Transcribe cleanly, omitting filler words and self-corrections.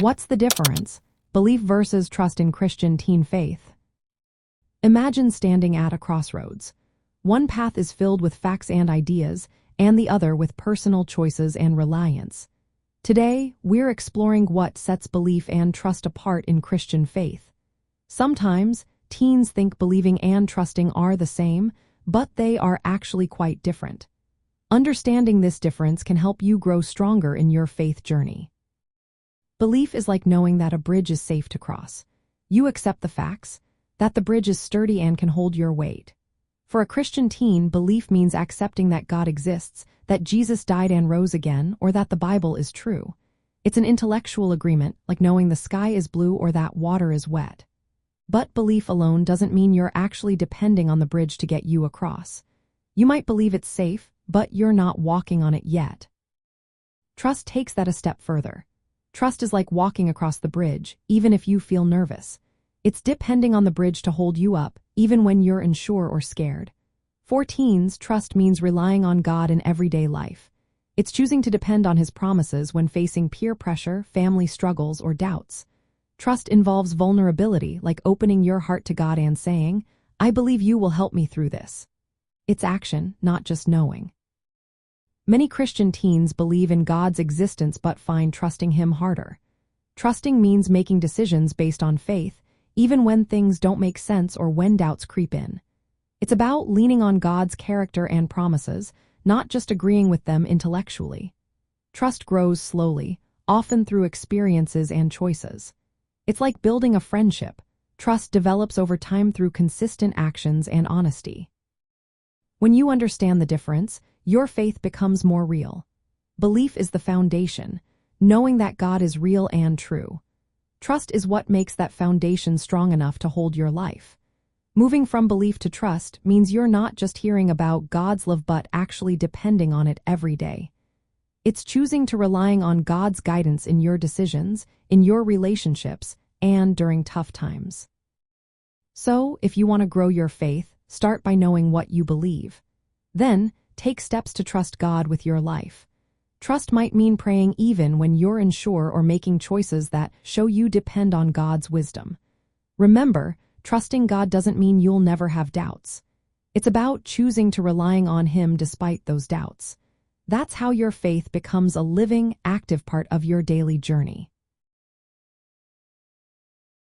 What's the difference? Belief versus trust in Christian teen faith. Imagine standing at a crossroads. One path is filled with facts and ideas, and the other with personal choices and reliance. Today, we're exploring what sets belief and trust apart in Christian faith. Sometimes, teens think believing and trusting are the same, but they are actually quite different. Understanding this difference can help you grow stronger in your faith journey. Belief is like knowing that a bridge is safe to cross. You accept the facts, that the bridge is sturdy and can hold your weight. For a Christian teen, belief means accepting that God exists, that Jesus died and rose again, or that the Bible is true. It's an intellectual agreement, like knowing the sky is blue or that water is wet. But belief alone doesn't mean you're actually depending on the bridge to get you across. You might believe it's safe, but you're not walking on it yet. Trust takes that a step further. Trust is like walking across the bridge, even if you feel nervous. It's depending on the bridge to hold you up, even when you're unsure or scared. For teens, trust means relying on God in everyday life. It's choosing to depend on His promises when facing peer pressure, family struggles, or doubts. Trust involves vulnerability, like opening your heart to God and saying, "I believe you will help me through this." It's action, not just knowing. Many Christian teens believe in God's existence but find trusting Him harder. Trusting means making decisions based on faith, even when things don't make sense or when doubts creep in. It's about leaning on God's character and promises, not just agreeing with them intellectually. Trust grows slowly, often through experiences and choices. It's like building a friendship. Trust develops over time through consistent actions and honesty. When you understand the difference, your faith becomes more real. Belief is the foundation, knowing that God is real and true. Trust is what makes that foundation strong enough to hold your life. Moving from belief to trust means you're not just hearing about God's love but actually depending on it every day. It's choosing to relying on God's guidance in your decisions, in your relationships, and during tough times. So, if you want to grow your faith, start by knowing what you believe. Then, take steps to trust God with your life. Trust might mean praying even when you're unsure or making choices that show you depend on God's wisdom. Remember, trusting God doesn't mean you'll never have doubts. It's about choosing to relying on Him despite those doubts. That's how your faith becomes a living, active part of your daily journey.